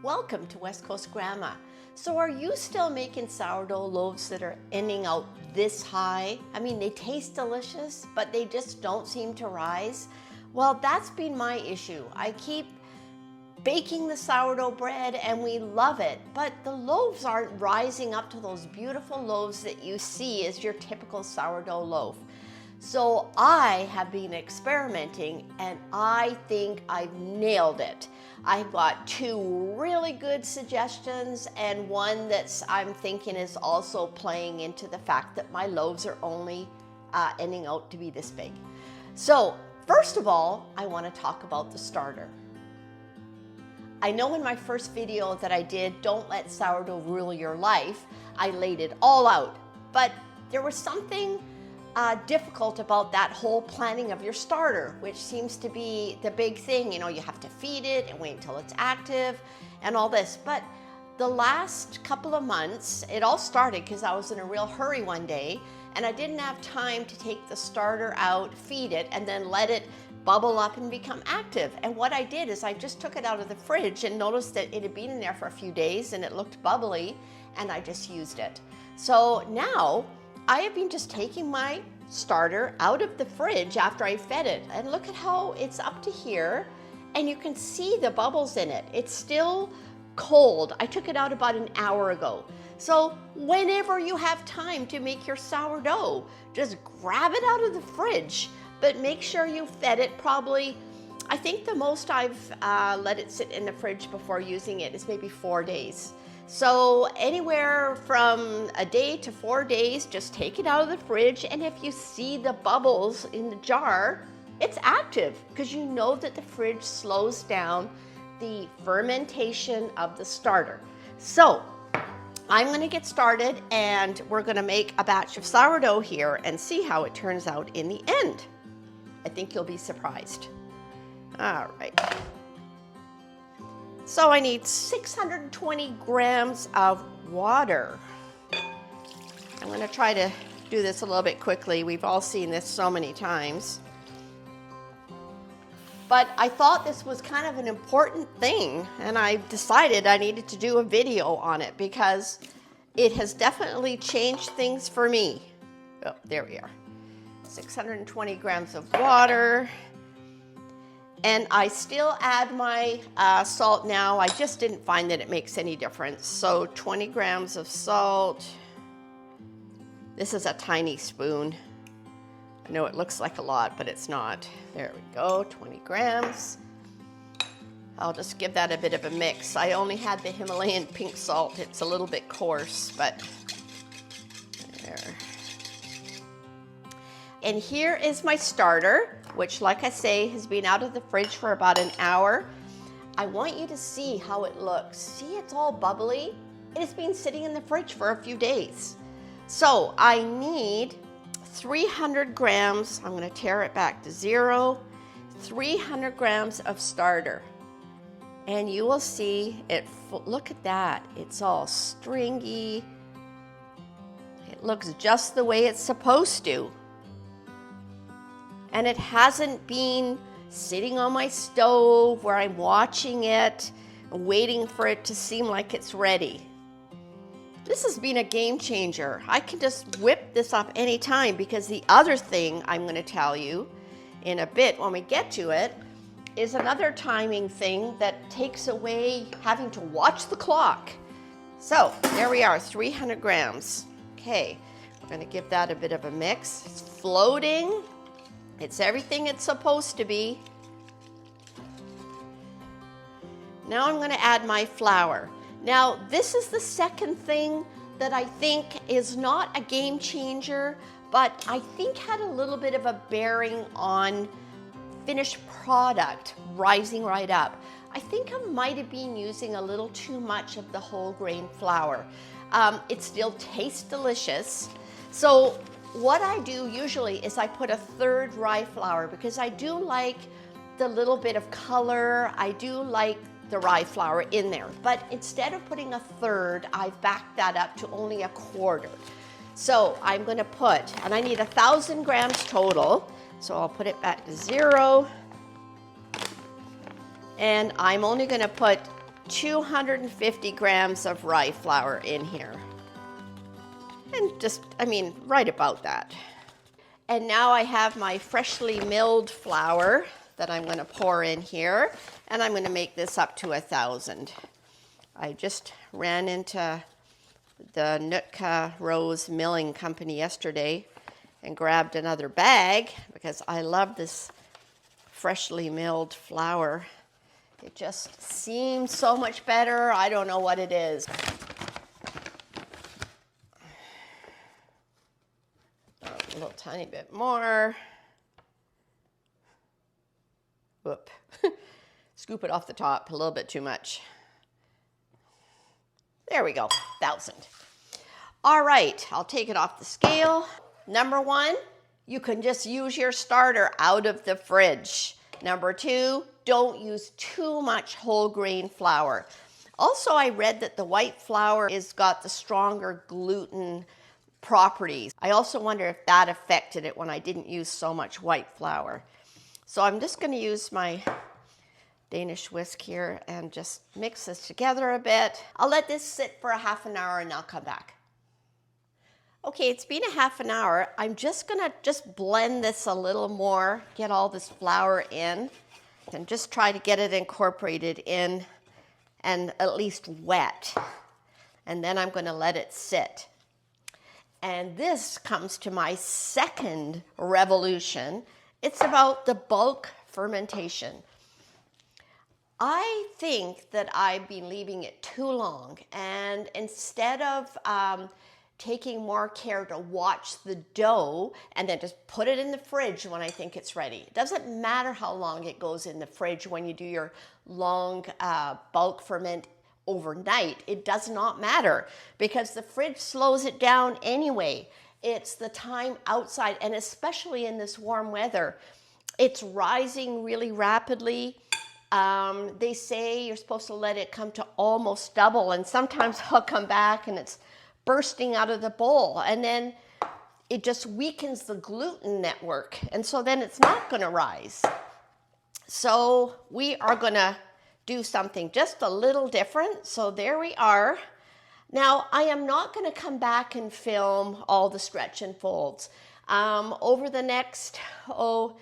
Welcome to West Coast Grandma. So are you still making sourdough loaves that are ending out this high? I mean, they taste delicious, but they just don't seem to rise. Well, that's been my issue. I keep baking the sourdough bread and we love it, but the loaves aren't rising up to those beautiful loaves that you see as your typical sourdough loaf. So I have been experimenting and I think I've nailed it. I've got two really good suggestions and one that's I'm thinking is also playing into the fact that my loaves are only ending out to be this big. So first of all, I want to talk about the starter. I know in my first video that I did, Don't Let Sourdough Rule Your Life, I laid it all out, but there was something difficult about that whole planning of your starter, which seems to be the big thing. You know, you have to feed it and wait until it's active and all this. But the last couple of months, it all started because I was in a real hurry one day and I didn't have time to take the starter out, feed it, and then let it bubble up and become active. And what I did is I just took it out of the fridge and noticed that it had been in there for a few days and it looked bubbly, and I just used it. So now I have been just taking my starter out of the fridge after I fed it, and look at how it's up to here and you can see the bubbles in it. It's still cold. I took it out about an hour ago. So whenever you have time to make your sourdough, just grab it out of the fridge, but make sure you fed it probably, I think the most I've let it sit in the fridge before using it is maybe 4 days. So anywhere from a day to 4 days, just take it out of the fridge, and if you see the bubbles in the jar, it's active because you know that the fridge slows down the fermentation of the starter. So I'm going to get started and we're going to make a batch of sourdough here and see how it turns out in the end. I think you'll be surprised. All right. So I need 620 grams of water. I'm going to try to do this a little bit quickly. We've all seen this so many times. But I thought this was kind of an important thing, and I decided I needed to do a video on it because it has definitely changed things for me. Oh, there we are. 620 grams of water. And I still add my salt now. I just didn't find that it makes any difference. So 20 grams of salt. This is a tiny spoon. I know it looks like a lot, but it's not. There we go, 20 grams. I'll just give that a bit of a mix. I only had the Himalayan pink salt. It's a little bit coarse, but there. And here is my starter, which, like I say, has been out of the fridge for about an hour. I want you to see how it looks. See, it's all bubbly. It has been sitting in the fridge for a few days. So I need 300 grams, I'm going to tear it back to 0, 300 grams of starter. And you will see it, look at that, it's all stringy. It looks just the way it's supposed to. And it hasn't been sitting on my stove where I'm watching it, waiting for it to seem like it's ready. This has been a game changer. I can just whip this up anytime, because the other thing I'm going to tell you in a bit when we get to it is another timing thing that takes away having to watch the clock. So there we are, 300 grams. Okay, we're going to give that a bit of a mix. It's floating. It's everything it's supposed to be. Now I'm going to add my flour. Now, this is the second thing that I think is not a game changer, but I think had a little bit of a bearing on finished product rising right up. I think I might have been using a little too much of the whole grain flour. It still tastes delicious. So what I do usually is I put a third rye flour because I do like the little bit of color. I do like the rye flour in there, but instead of putting a third, I've backed that up to only a quarter. So I'm going to put, and I need 1,000 grams total, so I'll put it back to 0. And I'm only going to put 250 grams of rye flour in here. And just, right about that. And now I have my freshly milled flour that I'm going to pour in here, and I'm going to make this up to 1,000. I just ran into the Nootka Rose Milling Company yesterday and grabbed another bag because I love this freshly milled flour. It just seems so much better. I don't know what it is. A little tiny bit more. Whoop. Scoop it off the top, a little bit too much. There we go, 1,000. All right, I'll take it off the scale. Number 1, you can just use your starter out of the fridge. Number 2, don't use too much whole grain flour. Also, I read that the white flour has got the stronger gluten properties. I also wonder if that affected it when I didn't use so much white flour. So I'm just going to use my Danish whisk here and just mix this together a bit. I'll let this sit for a half an hour and I'll come back. Okay, it's been a half an hour. I'm just going to blend this a little more, get all this flour in, and just try to get it incorporated in and at least wet. And then I'm going to let it sit. And this comes to my second revolution. It's about the bulk fermentation. I think that I've been leaving it too long, and instead of taking more care to watch the dough and then just put it in the fridge when I think it's ready. It doesn't matter how long it goes in the fridge when you do your long bulk ferment overnight. It does not matter because the fridge slows it down anyway. It's the time outside, and especially in this warm weather, it's rising really rapidly. They say you're supposed to let it come to almost double, and sometimes I'll come back and it's bursting out of the bowl, and then it just weakens the gluten network, and so then it's not going to rise. So we are going to do something just a little different. So there we are. Now I am not going to come back and film all the stretch and folds. Over the next 2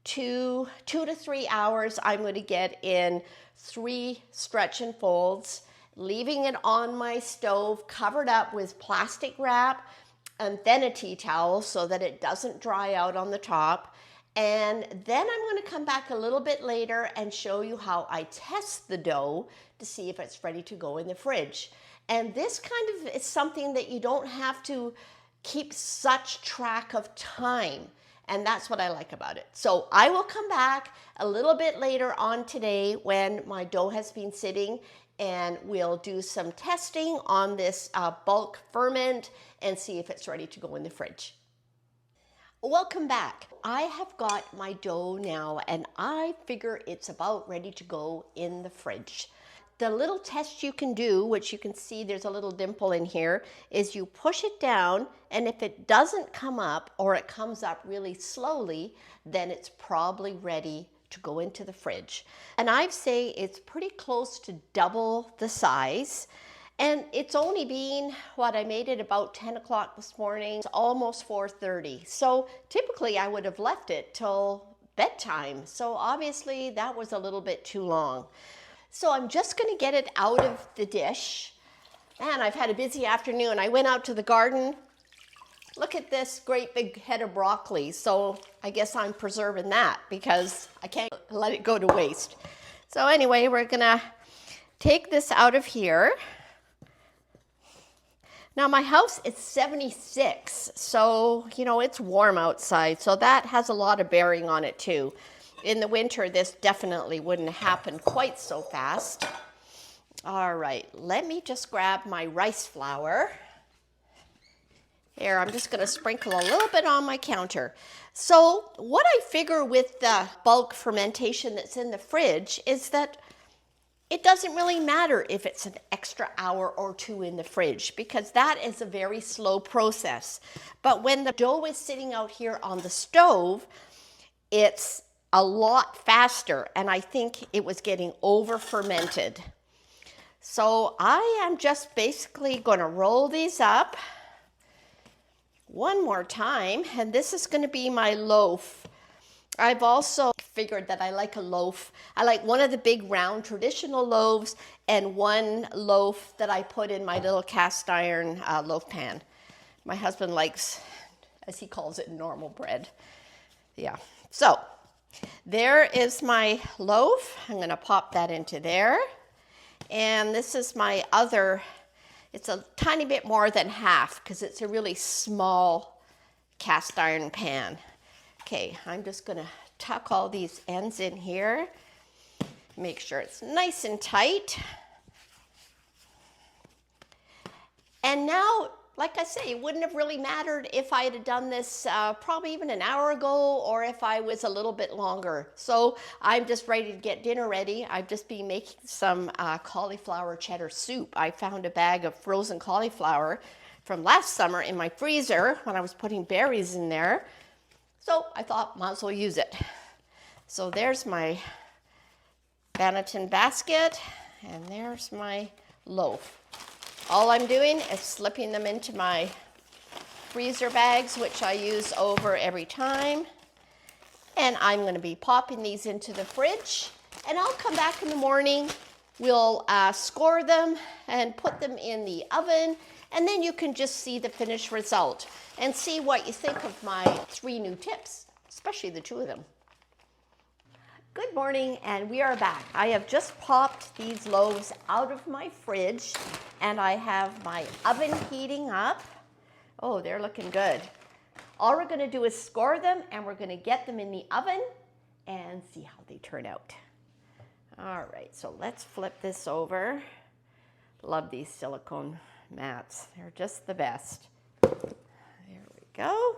to 3 hours, I'm going to get in 3 stretch and folds, leaving it on my stove covered up with plastic wrap and then a tea towel so that it doesn't dry out on the top. And then I'm going to come back a little bit later and show you how I test the dough to see if it's ready to go in the fridge. And this kind of is something that you don't have to keep such track of time. And that's what I like about it. So I will come back a little bit later on today when my dough has been sitting, and we'll do some testing on this bulk ferment and see if it's ready to go in the fridge. Welcome back. I have got my dough now, and I figure it's about ready to go in the fridge. The little test you can do, which you can see there's a little dimple in here, is you push it down, and if it doesn't come up or it comes up really slowly, then it's probably ready to go into the fridge. And I'd say it's pretty close to double the size. And it's only been, I made it about 10 o'clock this morning. It's almost 4:30. So typically I would have left it till bedtime. So obviously that was a little bit too long. So I'm just going to get it out of the dish. Man, I've had a busy afternoon. I went out to the garden. Look at this great big head of broccoli. So I guess I'm preserving that because I can't let it go to waste. So anyway, we're going to take this out of here. Now my house is 76, so it's warm outside, so that has a lot of bearing on it too. In the winter, this definitely wouldn't happen quite so fast. All right, let me just grab my rice flour. Here, I'm just going to sprinkle a little bit on my counter. So what I figure with the bulk fermentation that's in the fridge is that it doesn't really matter if it's an extra hour or 2 in the fridge, because that is a very slow process. But when the dough is sitting out here on the stove, it's a lot faster, and I think it was getting over fermented. So I am just basically going to roll these up one more time, and this is going to be my loaf. I've also figured that I like a loaf. I like one of the big round traditional loaves and one loaf that I put in my little cast iron loaf pan. My husband likes, as he calls it, normal bread. Yeah, so there is my loaf. I'm going to pop that into there. And this is my other, it's a tiny bit more than half because it's a really small cast iron pan. Okay, I'm just going to tuck all these ends in here. Make sure it's nice and tight. And now, like I say, it wouldn't have really mattered if I had done this probably even an hour ago or if I was a little bit longer. So I'm just ready to get dinner ready. I've just been making some cauliflower cheddar soup. I found a bag of frozen cauliflower from last summer in my freezer when I was putting berries in there. So I thought, might as well use it. So there's my Banneton basket, and there's my loaf. All I'm doing is slipping them into my freezer bags, which I use over every time. And I'm going to be popping these into the fridge. And I'll come back in the morning. We'll score them and put them in the oven. And then you can just see the finished result and see what you think of my 3 new tips, especially the 2 of them. Good morning, and we are back. I have just popped these loaves out of my fridge, and I have my oven heating up. Oh, they're looking good. All we're going to do is score them, and we're going to get them in the oven and see how they turn out. All right, so let's flip this over. Love these silicone mats. They're just the best. There we go.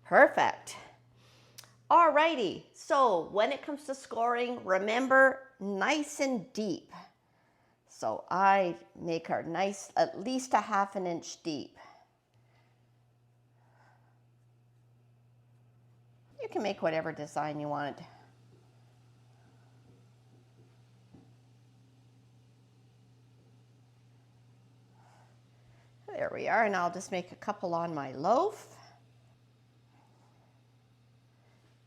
Perfect. Alrighty, so when it comes to scoring, remember, nice and deep. So I make her nice, at least a ½ inch deep. You can make whatever design you want. There we are, and I'll just make a couple on my loaf.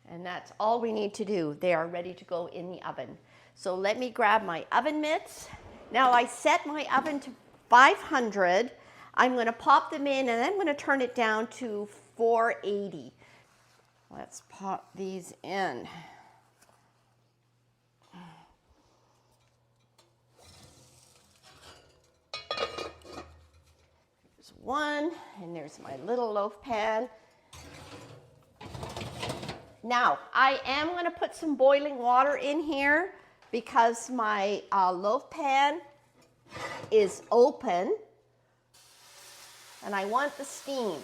And that's all we need to do. They are ready to go in the oven. So let me grab my oven mitts. Now I set my oven to 500. I'm going to pop them in, and then I'm going to turn it down to 480. Let's pop these in. There's one, and there's my little loaf pan. Now, I am going to put some boiling water in here because my loaf pan is open and I want the steam.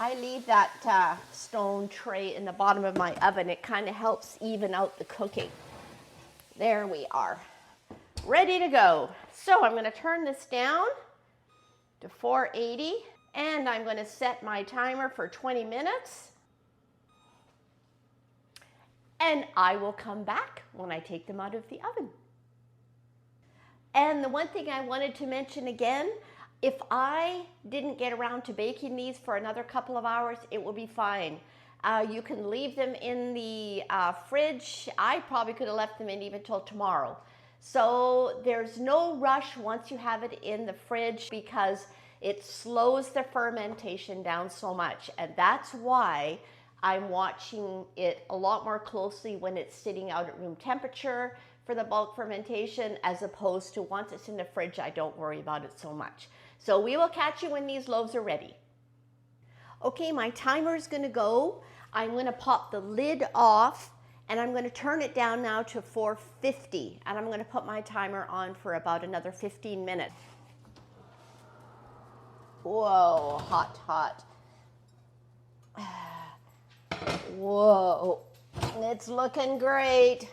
I leave that stone tray in the bottom of my oven. It kind of helps even out the cooking. There we are. Ready to go. So I'm going to turn this down to 480. And I'm going to set my timer for 20 minutes. And I will come back when I take them out of the oven. And the one thing I wanted to mention again, if I didn't get around to baking these for another couple of hours, it will be fine. You can leave them in the fridge. I probably could have left them in even till tomorrow. So there's no rush once you have it in the fridge because it slows the fermentation down so much, and that's why I'm watching it a lot more closely when it's sitting out at room temperature for the bulk fermentation, as opposed to once it's in the fridge, I don't worry about it so much. So we will catch you when these loaves are ready. Okay, my timer is going to go. I'm going to pop the lid off, and I'm going to turn it down now to 450, and I'm going to put my timer on for about another 15 minutes. Whoa, hot, hot. Whoa, it's looking great.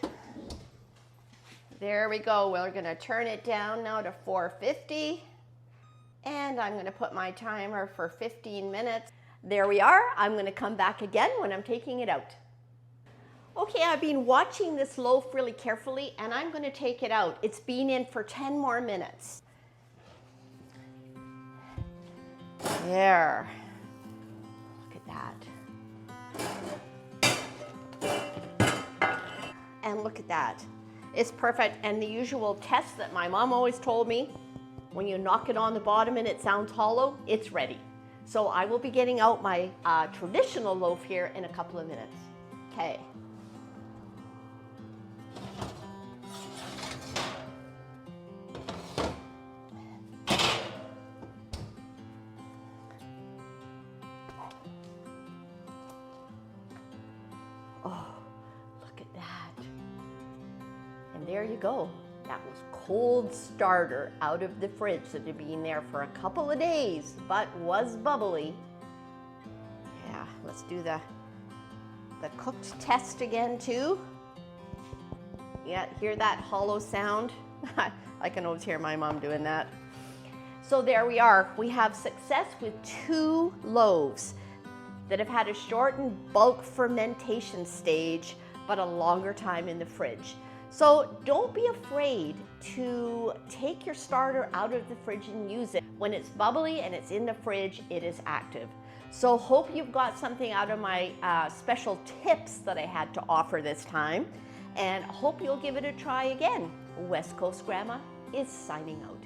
There we go. We're going to turn it down now to 450. And I'm going to put my timer for 15 minutes. There we are. I'm going to come back again when I'm taking it out. Okay, I've been watching this loaf really carefully and I'm going to take it out. It's been in for 10 more minutes. There. Look at that. And look at that. It's perfect. And the usual test that my mom always told me, when you knock it on the bottom and it sounds hollow, it's ready. So I will be getting out my traditional loaf here in a couple of minutes. Okay. Oh, look at that. And there you go. That was cold starter out of the fridge that had been there for a couple of days, but was bubbly. Yeah, let's do the cooked test again too. Yeah, hear that hollow sound? I can always hear my mom doing that. So there we are. We have success with 2 loaves that have had a shortened bulk fermentation stage, but a longer time in the fridge. So don't be afraid to take your starter out of the fridge and use it. When it's bubbly and it's in the fridge, it is active. So hope you've got something out of my special tips that I had to offer this time, and hope you'll give it a try again. West Coast Grandma is signing out.